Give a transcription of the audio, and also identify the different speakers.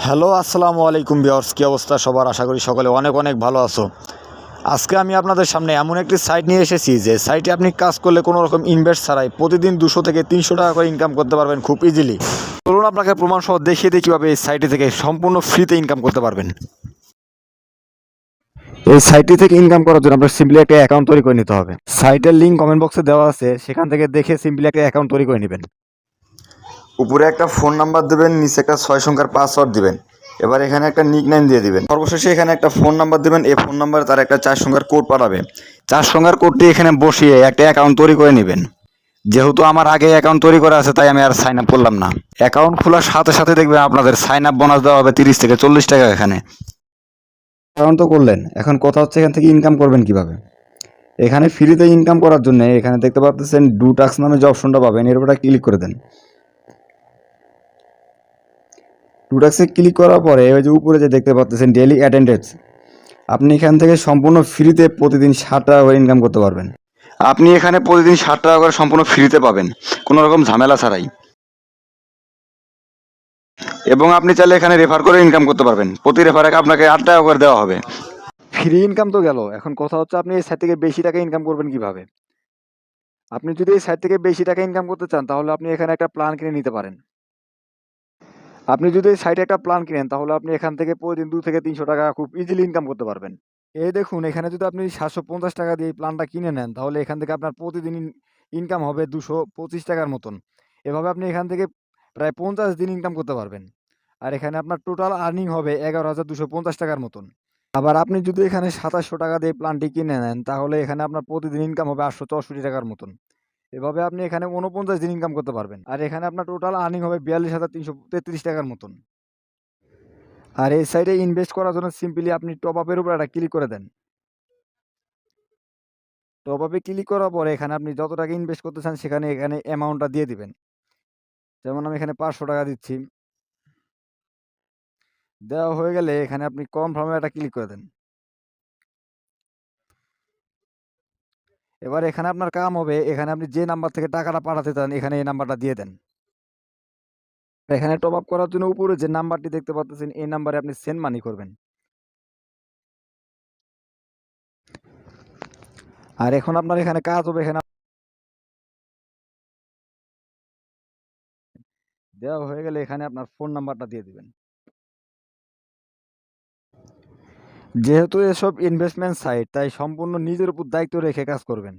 Speaker 1: Hello, আসসালামু আলাইকুম viewers. কী অবস্থা সবার? আশা করি সকলে অনেক অনেক ভালো আছো। আজকে আমি আপনাদের সামনে এমন একটি সাইট নিয়ে এসেছি যে সাইটে আপনি কাজ করলে কোনো রকম ইনভেস্ট ছাড়াই প্রতিদিন 200 থেকে 300 টাকা করে ইনকাম করতে পারবেন খুব ইজিলি। চলুন আপনাকে প্রমাণ সহ দেখিয়ে দিই কীভাবে এই সাইটে থেকে সম্পূর্ণ ফ্রিতে ইনকাম করতে পারবেন। এই সাইটটি থেকে ইনকাম করার জন্য আপনার সিম্পলি একটা অ্যাকাউন্ট তৈরি করে নিতে হবে। সাইটের লিঙ্ক কমেন্ট বক্সে দেওয়া আছে, সেখান থেকে দেখে সিম্পলি একটা অ্যাকাউন্ট তৈরি করে নেবেন। উপরে একটা ফোন নাম্বার দেবেন, নিচে একটা 6 সংখ্যার পাসওয়ার্ড দিবেন। এবার এখানে একটা নিকনেম দিয়ে দিবেন। সর্বশেষে এখানে একটা ফোন নাম্বার দিবেন, এই ফোন নাম্বারে তার একটা 4 সংখ্যার কোড পাঠাবে। 4 সংখ্যার কোডটি এখানে বসিয়ে একটা অ্যাকাউন্ট তৈরি করে নেবেন। যেহেতু আমার আগে অ্যাকাউন্ট তৈরি করা আছে তাই আমি আর সাইন আপ করলাম না। অ্যাকাউন্ট খোলার সাথে সাথে দেখবেন আপনাদের সাইন আপ বোনাস দেওয়া হবে 30 থেকে 40 টাকা। এখানে অ্যাকাউন্ট তো করলেন, এখন কথা হচ্ছে এখান থেকে ইনকাম করবেন কিভাবে। এখানে ফ্রিতে ইনকাম করার জন্য এখানে দেখতে পাচ্ছেন ডু টাস্ক নামে যে অপশনটা পাবেন, এর উপরে ক্লিক করে দেন। টুডাক্সে ক্লিক করার পরে ওই যে উপরে যে দেখতে পাচ্ছেন ডেইলি অ্যাটেন্ডেন্স, আপনি এখান থেকে সম্পূর্ণ ফ্রিতে প্রতিদিন 60 টাকা করে ইনকাম করতে পারবেন। আপনি এখানে প্রতিদিন 60 টাকা করে সম্পূর্ণ ফ্রিতে পাবেন, কোনো রকম ঝামেলা ছাড়াই। এবং আপনি চাইলে এখানে রেফার করে ইনকাম করতে পারবেন। প্রতি রেফারে আপনাকে 8 টাকা করে দেওয়া হবে। ফ্রি ইনকাম তো গেল, এখন কথা হচ্ছে আপনি এই সাইট থেকে বেশি টাকা ইনকাম করবেন কিভাবে। আপনি যদি এই সাইট থেকে বেশি টাকা ইনকাম করতে চান তাহলে আপনি এখানে একটা প্ল্যান কিনে নিতে পারেন। আপনি যদি এই সাইটে একটা প্ল্যান কিনেন তাহলে আপনি এখান থেকে প্রতিদিন 2 থেকে 300 টাকা খুব ইজিলি ইনকাম করতে পারবেন। এই দেখুন, এখানে যদি আপনি 750 টাকা দিয়ে এই প্ল্যানটা কিনে নেন তাহলে এখান থেকে আপনার প্রতিদিন ইনকাম হবে 225 টাকার মতন। এভাবে আপনি এখান থেকে প্রায় 50 দিন ইনকাম করতে পারবেন। আর এখানে আপনার টোটাল আর্নিং হবে 11,250 টাকার মতন। আবার আপনি যদি এখানে 2700 টাকা দিয়ে প্ল্যানটি কিনে নেন তাহলে এখানে আপনার প্রতিদিন ইনকাম হবে 864 টাকার মতন। এভাবে আপনি এখানে 49 দিন ইনকাম করতে পারবেন। আর এখানে আপনার টোটাল আর্নিং হবে 42,333 টাকার মতন। আর এই সাইটে ইনভেস্ট করার জন্য সিম্পলি আপনি টপ আপের উপর একটা ক্লিক করে দেন। টপ আপে ক্লিক করার পরে এখানে আপনি যত টাকা ইনভেস্ট করতে চান সেখানে এখানে অ্যামাউন্টটা দিয়ে দিবেন। যেমন আমি এখানে 500 টাকা দিচ্ছি। দেওয়া হয়ে গেলে এখানে আপনি কনফার্মে একটা ক্লিক করে দেন। এবার এখানে আপনার কাম হবে, এখানে আপনি যে নাম্বার থেকে টাকাটা পাঠাতে চান এখানে এই নাম্বারটা দিয়ে দেন। এখানে টপ আপ করার জন্য উপরে যে নাম্বারটি দেখতে পাচ্ছেন এই নাম্বারে আপনি সেন্ড মানি করবেন। আর এখন আপনার এখানে কাজ হবে, এখানে দেওয়া হয়ে গেলে এখানে আপনার ফোন নাম্বারটা দিয়ে দিবেন। যেহেতু এসব ইনভেস্টমেন্ট সাইট তাই সম্পূর্ণ নিজের উপর দায়িত্ব রেখে কাজ করবেন।